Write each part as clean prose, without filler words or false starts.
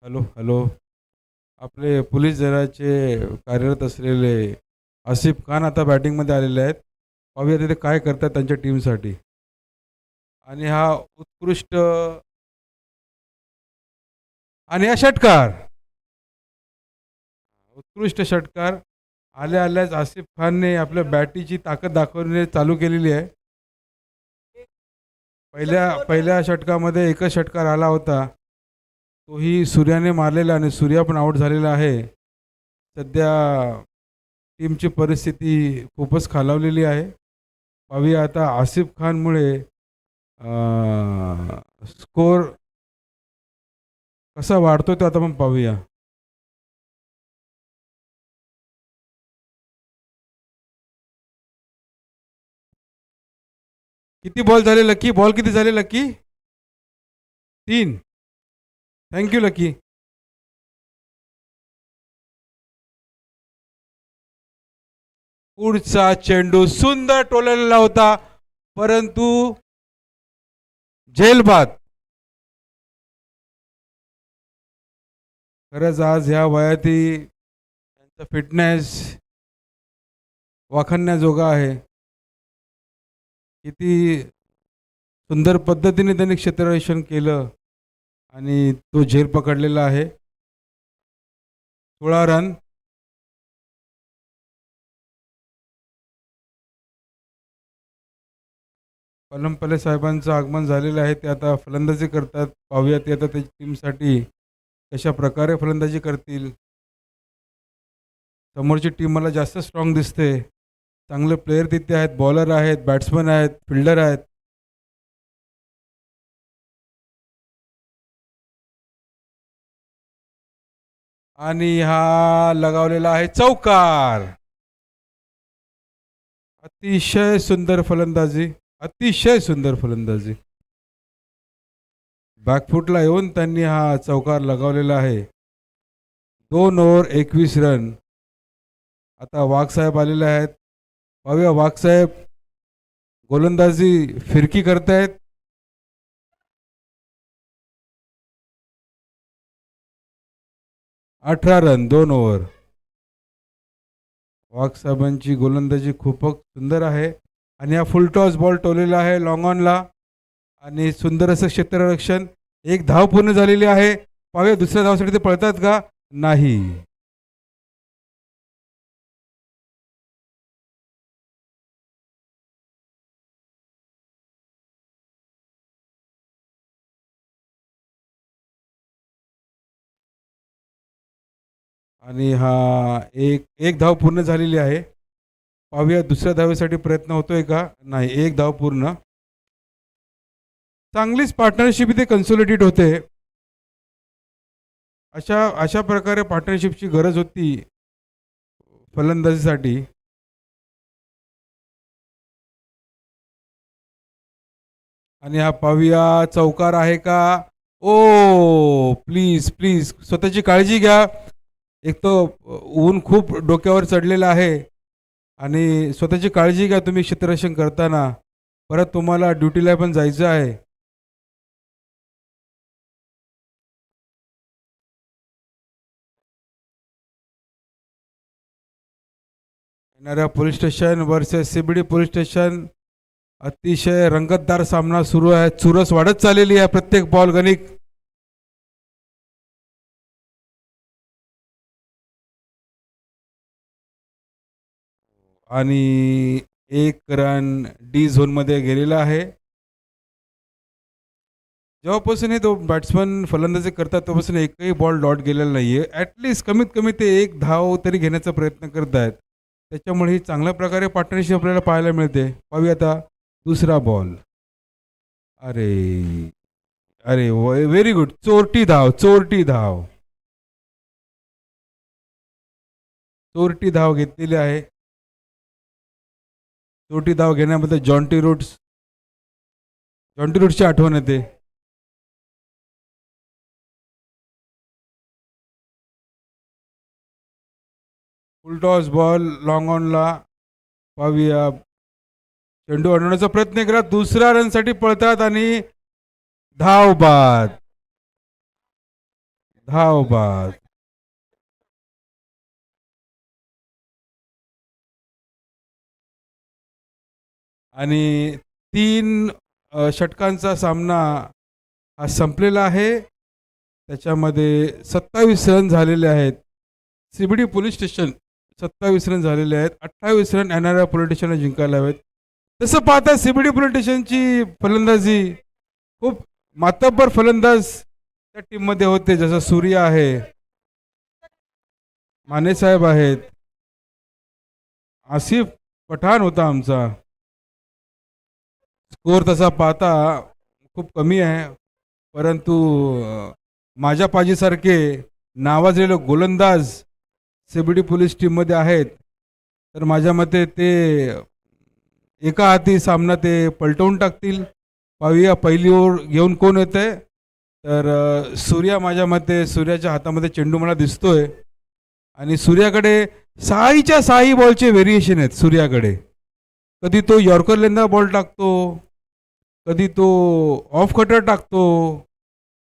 Hello hello. आपले police दलाचे कार्यरत असलेले आसिफ खान आता बॅटिंगमध्ये आलेले आहेत. पाहूया तिथे काय करतात त्यांच्या टीमसाठी. आणि हा उत्कृष्ट आणि हा षटकार, उत्कृष्ट षटकार. आल्या आल्याच आसिफ खानने आपल्या बॅटीची ताकद दाखवणे चालू केलेली आहे. पहिल्या पहिल्या षटकामध्ये एकच षटकार आला होता, तोही सूर्याने मारलेला आणि सूर्या पण आऊट झालेला आहे. सध्या टीमची परिस्थिती खूपच खालावलेली आहे. पाहूया आता आसिफ खानमुळे स्कोर कसा वाढतो ते आता आपण पाहूया. किती बॉल झाले लकी? बॉल किती झाले लकी? 3. Thank you lucky. पुढचा चेंडू सुंदर टोललेला होता, परंतु झेलबाद. खरंच आज ह्या वयातही त्यांचा फिटनेस वाखाणण्याजोगा आहे. किती सुंदर पद्धतीने त्यांनी क्षेत्ररक्षण केलं आणि तो झेल पकडलेला आहे. 16 रन. पलंपले साहेबांचं आगमन झालेलं आहे. ते आता फलंदाजी करतात. पाहूया ते आता त्याच्या टीमसाठी कशा प्रकारे फलंदाजी करतील. समोरची टीम मला जास्त स्ट्रॉंग दिसते. चांगले प्लेयर तिथे आहेत, बॉलर आहेत, बॅट्समन आहेत, फिल्डर आहेत. आणि हा लगावलेला आहे चौकार. अतिशय सुंदर फलंदाजी, अतिशय सुंदर फलंदाजी. बॅकफुटला येऊन त्यांनी हा चौकार लगावलेला आहे. 2 ओव्हर 21 रन. आता वाघसाहेब आलेले आहेत. पाहूया वाघसाहेब गोलंदाजी फिरकी करतायत. 18 रन 2 ओव्हर. वाघसाहेबांची गोलंदाजी खूपच सुंदर आहे. आणि हा फुलटॉस बॉल टोलेला आहे लॉंग ऑनला. आणि सुंदर असं क्षेत्ररक्षण. एक धाव पूर्ण झालेली आहे. पाहूया दुसऱ्या धावसाठी ते पळतात का? नाही. आणि हा एक एक धाव पूर्ण झालेली आहे. पाहूया दुसऱ्या धावेसाठी प्रयत्न होतोय का? नाही, एक धाव पूर्ण. चांगलीच पार्टनरशिप इथे कन्सोलिडेट होते. अशा अशा प्रकारे पार्टनरशिपची गरज होती फलंदाजीसाठी. आणि हा पाहूया चौकार आहे का? ओ प्लीज प्लीज स्वतःची काळजी घ्या. एक तो ऊन खूप डोक्यावर चढलेला आहे आणि स्वतःची काळजी घ्या तुम्ही क्षेत्ररक्षण करताना. परत तुम्हाला ड्युटीला पण जायचं आहे. येणाऱ्या police station versus CBD police station अतिशय रंगतदार सामना सुरू आहे. चुरस वाढत चाललेली आहे प्रत्येक बॉल गणिक. आणि 1 रन डी झोनमध्ये गेलेला आहे. जेव्हापासून हे तो बॅट्समन फलंदाजी करतात तेव्हापासून एकही बॉल डॉट गेलेला नाहीये. ॲटलिस्ट कमीत कमी ते एक धाव तरी घेण्याचा प्रयत्न करत आहेत. त्याच्यामुळे ही चांगल्या प्रकारे पार्टनरशिप आपल्याला पाहायला मिळते. पाहूया आता दुसरा बॉल. अरे अरे व्हेरी गुड. चोरटी धाव, चोरटी धाव, चोरटी धाव घेतलेली आहे. चोरटी धाव घेण्याबद्दल जॉन्टी रूट्सची आठवण येते. फुलटॉस बॉल लॉंग ऑनला. पाहूया चेंडू अडवण्याचा प्रयत्न केला. दुसऱ्या रनसाठी पळतात आणि धाव बाद. धाव बाद. आणि 3 षटकांचा सामना हा संपलेला आहे. त्याच्यामध्ये 27 रन झालेले आहेत. सीबीडी पोलीस स्टेशन 27 रन झालेले आहेत. 28 रन NRI पोलीस स्टेशनला जिंकायला हवेत. तसं पाहता सीबीडी पोलीस स्टेशनची फलंदाजी खूप मातब्बर फलंदाज त्या टीममध्ये होते. जसं सूर्य आहे, माने साहेब आहेत, आसिफ पठाण होता आमचा. स्कोर तसा पाहता खूप कमी आहे, परंतु माझ्या पाजीसारखे नावाजलेले गोलंदाज सीबीडी पोलीस टीममध्ये आहेत. तर माझ्या मते ते एका हाती सामना ते पलटवून टाकतील. पाहूया पहिली ओव्हर घेऊन कोण येतंय. तर सूर्या, माझ्या मते सूर्याच्या हातामध्ये चेंडू मला दिसतोय आणि सूर्याकडे 6 बॉलचे व्हेरिएशन आहेत. सूर्याकडे कधी तो यॉर्कर लेंदा बॉल टाकतो, कधी तो ऑफ कटर टाकतो,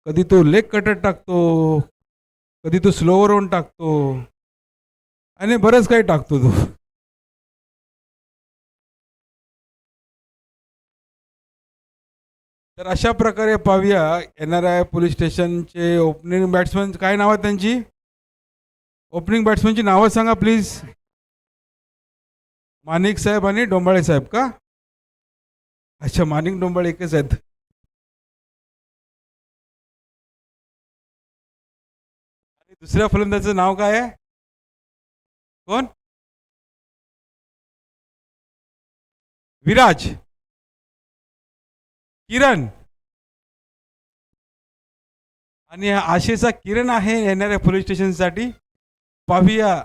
कधी तो लेग कटर टाकतो, कधी तो स्लोवर ऑन टाकतो आणि बरंच काही टाकतो तो. तर अशा प्रकारे पाहूया NRI पोलीस स्टेशनचे ओपनिंग बॅट्समन. काय नाव आहे त्यांची? ओपनिंग बॅट्समनची नावं सांगा प्लीज. माणिक साहेब आणि डोंबाळे साहेब का? अच्छा, माणिक डोंबाळे एकच आहेत. आणि दुसऱ्या फलंदाजाचं नाव काय आहे? कोण? विराज, किरण. आणि आशेचा किरण आहे NRI पोलीस स्टेशनसाठी. पाहूया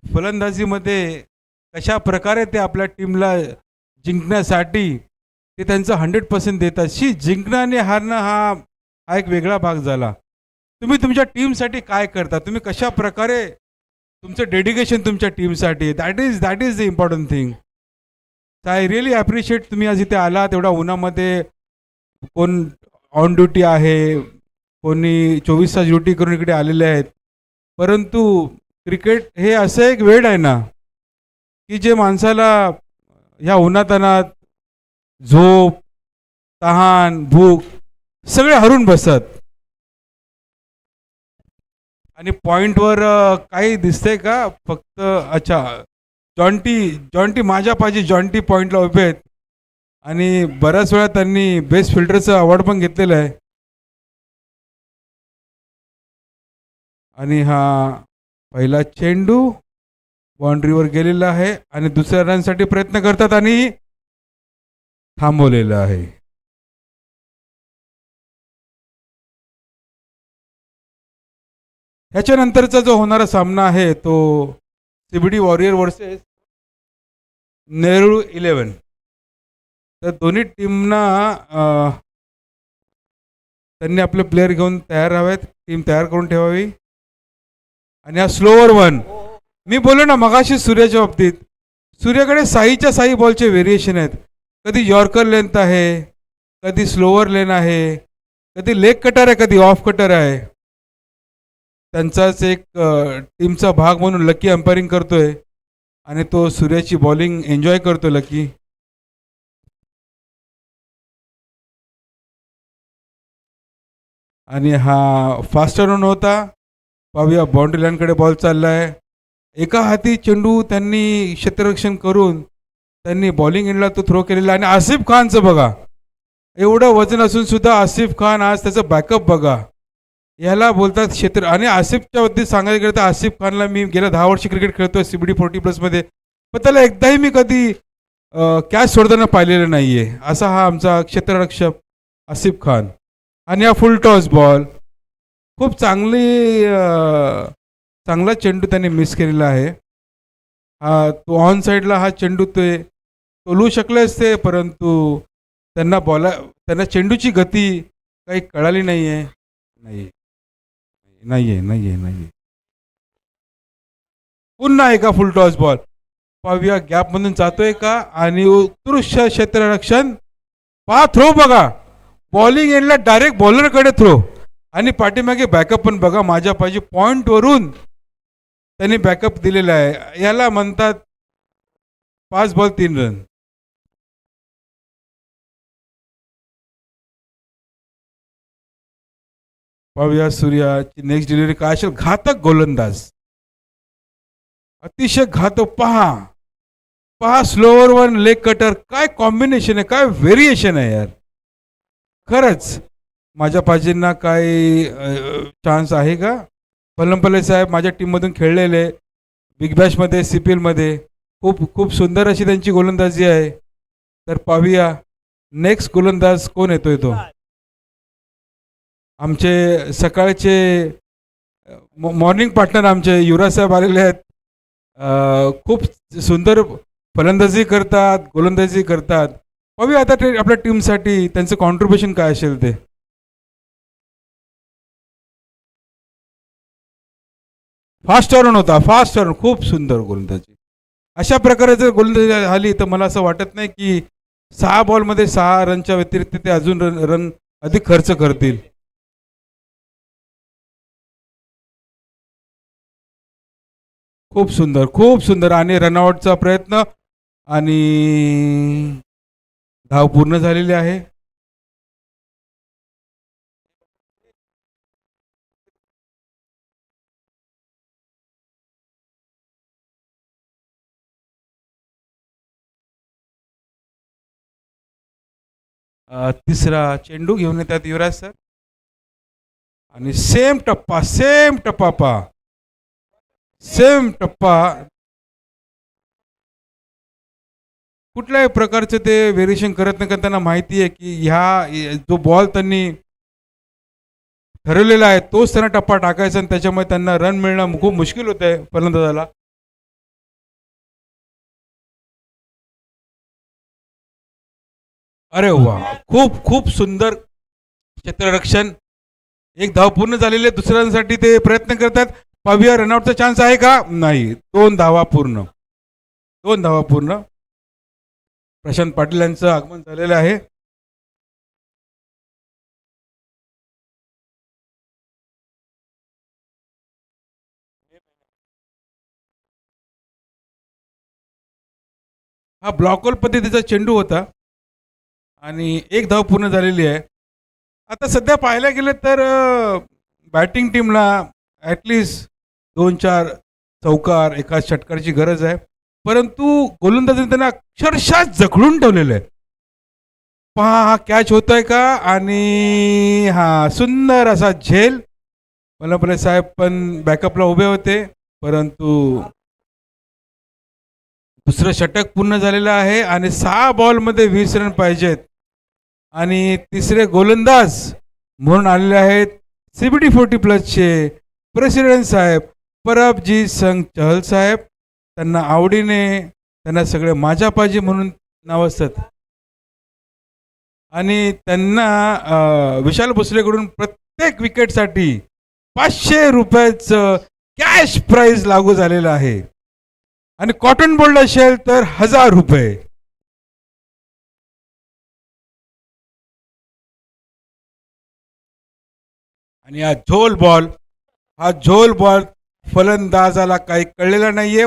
फलंदाजीमध्ये कशा प्रकारे ते आपल्या टीमला जिंकण्यासाठी ते त्यांचं 100% देतात. जिंकणं आणि हारणं हा एक वेगळा भाग झाला. तुम्ही तुमच्या टीमसाठी काय करता, तुम्ही कशा प्रकारे तुमचं डेडिकेशन तुमच्या टीमसाठी, that is the important thing. I really appreciate तुम्ही आज इथे आलात एवढ्या उन्हामध्ये. कोण ऑन ड्युटी आहे, कोणी 24 तास ड्युटी करून इकडे आलेले आहेत. परंतु क्रिकेट हे असं एक वेळ आहे ना की जे माणसाला ह्या उन्हातानात झोप, तहान, भूक सगळे हरून बसतात. आणि पॉईंटवर काही दिसतंय का? फक्त अच्छा, जॉन्टी माझ्या पाहिजे. जॉन्टी पॉईंटला उभे आहेत आणि बऱ्याच वेळा त्यांनी बेस्ट फिल्डरचं अवॉर्ड पण घेतलेलं आहे. आणि हा पहिला चेंडू बाउंड्रीवर गेलेला आहे आणि दुसऱ्या रनसाठी प्रयत्न करतात आणि थांबवलेलं आहे. ह्याच्यानंतरचा जो होणारा सामना आहे तो सीबीडी वॉरियर वर्सेस नेहरू 11. तर दोन्ही टीमना त्यांनी आपले प्लेयर घेऊन तयार राहावेत, टीम तयार करून ठेवावी. आणि हा स्लोवर वन, मी बोललो ना मगाशी सूर्याच्या बाबतीत, सूर्याकडे 6 बॉलचे व्हेरिएशन आहेत. कधी यॉर्कर लेंथ आहे, कधी स्लोवर लेन आहे, कधी लेग कटर आहे, कधी ऑफ कटर आहे. त्यांचाच एक टीमचा भाग म्हणून लकी अंपायरिंग करतोय आणि तो सूर्याची बॉलिंग एन्जॉय करतो लकी. आणि हा फास्ट रन होता. पाहूया बाउंड्री लाईनकडे बॉल चाललाय. एका हाती चेंडू त्यांनी क्षेत्ररक्षण करून त्यांनी बॉलिंग एंडला तो थ्रो केलेला. आणि आसिफ खानचं बघा, एवढं वजन असून सुद्धा आसिफ खान आज त्याचं बॅकअप बघा, याला बोलतात क्षेत्र. आणि आसिफच्या बाबतीत सांगायला गेलं तर आसिफ खानला मी गेल्या 10 वर्ष क्रिकेट खेळतोय सीबीडी 40+ पण त्याला एकदाही मी कधी कॅच सोडताना पाहिलेलं नाहीये. असा हा आमचा क्षेत्ररक्षक आसिफ खान. आणि हा फुल टॉस बॉल, खूप चांगला चेंडू त्याने मिस केलेला आहे. हा तो ऑन साईडला हा चेंडू ते तोलू शकले असते, परंतु त्यांना चेंडूची गती काही कळाली नाहीये. नाहीये. पुन्हा एका फुल टॉस बॉल. पाहूया गॅपमधून जातोय का. आणि उत्कृष्ट क्षेत्ररक्षण. थ्रो बघा, बॉलिंग एंडला डायरेक्ट बॉलरकडे थ्रो. आणि पाठीमागे बॅकअप पण बघा, माझ्या पाहिजे पॉइंटवरून त्यांनी बॅकअप दिलेला आहे. याला म्हणतात 5 बॉल 3 रन. पाहूया सूर्याची नेक्स्ट डिलिव्हरी काय असेल. घातक गोलंदाज, अतिशय घातक. पहा पहा, स्लोअर वन लेग कटर, काय कॉम्बिनेशन आहे, काय व्हेरिएशन आहे यार. खरंच माझ्या पाजींना काय चान्स आहे का? पल्लमपल्ले साहेब माझ्या टीममधून खेळलेले, बिग बॅशमध्ये, सी पी एलमध्ये. खूप खूप सुंदर अशी त्यांची गोलंदाजी आहे. तर पाहूया नेक्स्ट गोलंदाज कोण येतोय तो. आमचे सकाळचे मॉर्निंग पार्टनर आमचे युवराज साहेब आलेले आहेत. खूप सुंदर फलंदाजी करतात, गोलंदाजी करतात. पाहूया आता ते आपल्या टीमसाठी त्यांचं कॉन्ट्रीब्युशन काय असेल ते. फास्ट टर्न होता, फास्ट टर्न, खूप सुंदर गोलंदाजी. अशा प्रकारे जर गोलंदाजी झाली तर मला असं वाटत नाही की 6 बॉलमध्ये 6 रनच्या व्यतिरिक्त ते अजून रन अधिक खर्च करतील. खूप सुंदर, खूप सुंदर. आणि रनआउटचा प्रयत्न आणि धाव पूर्ण झालेली आहे. तिसरा चेंडू घेऊन येतात युवराज सर. आणि सेम टप्पा, सेम टप्पा, पा सेम टप्पा. कुठल्याही प्रकारचं ते व्हेरिएशन करत नाही, कारण त्यांना माहिती आहे की ह्या जो बॉल त्यांनी ठरवलेला आहे तोच त्यांना टप्पा टाकायचा, आणि त्याच्यामुळे त्यांना रन मिळणं खूप मुश्किल होत आहे फलंदाजाला. अरे वा, खूप खूप सुंदर क्षेत्ररक्षण. एक धाव पूर्ण झालेली आहे. दुसऱ्यांसाठी ते प्रयत्न करतात. पाहूया रनआउटचा चान्स आहे का? नाही. 2 धावा पूर्ण, 2 धावा पूर्ण. प्रशांत पाटील यांचं आगमन झालेलं आहे. हा ब्लॉकहोल पद्धतीचा चेंडू होता आणि 1 धाव पूर्ण झालेली आहे. आता सध्या पाहायला गेलं तर बॅटिंग टीमला ॲटलिस्ट 2-4 चौकार, एका षटकाराची गरज आहे. परंतु गोलंदाजांनी त्यांना अक्षरशः जखडून ठेवलेलं आहे. पहा हा कॅच होतोय का, आणि हा सुंदर असा झेल. मल्लपल्ले साहेब पण बॅकअपला उभे होते, परंतु दुसरं षटक पूर्ण झालेलं आहे आणि 6 बॉलमध्ये 20 रन पाहिजेत. आणि तिसरे गोलंदाज म्हणून आलेले आहेत CBD 40+ प्रेसिडेंट साहेब परबजीत सिंग चहल साहेब. त्यांना आवडीने त्यांना सगळे माझ्या पाहिजे म्हणून नाव असतात. आणि त्यांना विशाल भोसलेकडून प्रत्येक विकेटसाठी 500 रुपयाचं कॅश प्राइज लागू झालेलं आहे. आणि कॉटन बोल्ड असेल तर 1000 रुपये. आणि हा झोल बॉल फलंदाजाला काही कळलेला नाहीये.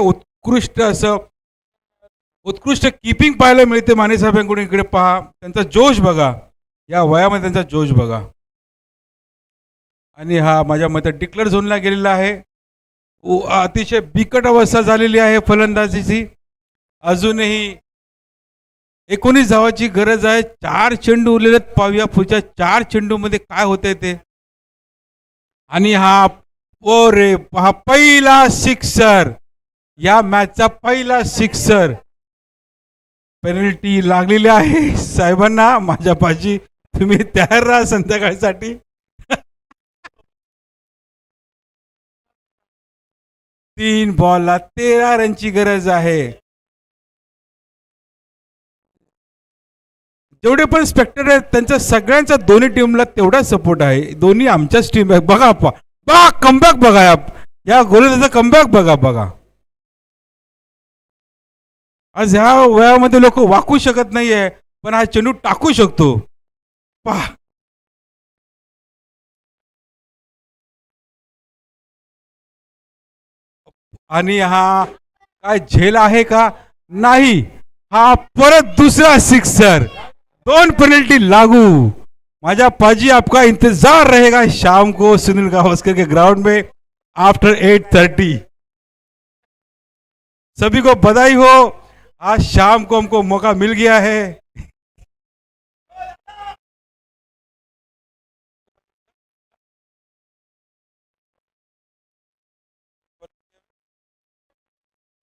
उत्कृष्ट कीपिंग पाहायला मिळते माने साहेबांकडून. इकडे पहा, त्यांचा जोश बघा, या वयामध्ये त्यांचा जोश बघा. आणि हा माझ्या मते डिक्लेअर झोनला गेलेला आहे. अतिशय बिकट अवस्था झालेली आहे फलंदाजीची. अजूनही 19 धावाची गरज आहे. 4 चेंडू उरलेले. पाहूया पुढच्या 4 चेंडूमध्ये काय होतंय ते. आणि हा हा पहिला सिक्सर, या मॅचचा पहिला सिक्सर. पेनल्टी लागलेली आहे साहेबांना. माझ्या पाशी तुम्ही तयार राहा संध्याकाळसाठी. 3 बॉलला 13 रनची गरज आहे. जेवढे पण स्पेक्टर आहेत त्यांच्या सगळ्यांचा दोन्ही टीमला तेवढा सपोर्ट आहे. दोन्ही आमच्याच टीम आहे. बघा बघा कमबॅक, बघा या गोलंदाजाचा कमबॅक बघा. बघा आज ह्या वयामध्ये लोक वाकू शकत नाहीये, पण हा चेंडू टाकू शकतो. पहा आणि हा काय झेल आहे का? नाही. हा परत दुसरा सिक्सर, 2 पेनल्टी लागू. माझा पाजी आपका इंतजार रहेगा शाम को सुनील गावस्कर के ग्राउंड में आफ्टर 8:30. सभी को बधाई हो, आज शाम को हमको मौका मिल गया है.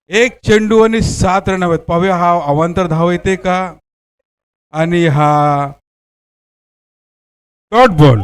एक चेंडू आणि 7 रन हवेत. पाहूया हा अवांतर धाव येते का. आणि हा डॉट बॉल.